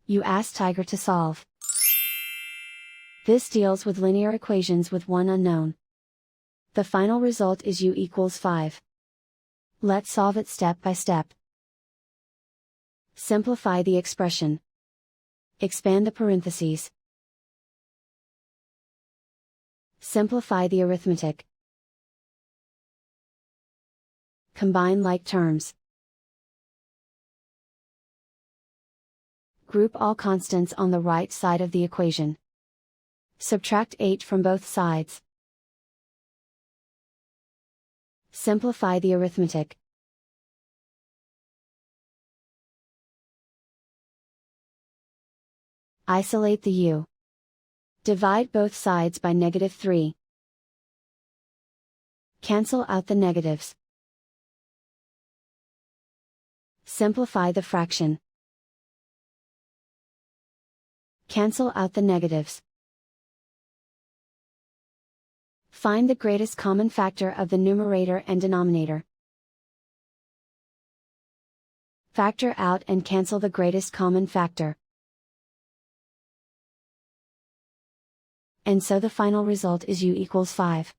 You ask Tiger to solve. This deals with linear equations with one unknown. The final result is u equals 5. Let's solve it step by step. Simplify the expression. Expand the parentheses. Simplify the arithmetic. Combine like terms. Group all constants on the right side of the equation. Subtract 8 from both sides. Simplify the arithmetic. Isolate the u. Divide both sides by -3. Cancel out the negatives. Simplify the fraction. Cancel out the negatives. Find the greatest common factor of the numerator and denominator. Factor out and cancel the greatest common factor. And so the final result is u equals 5.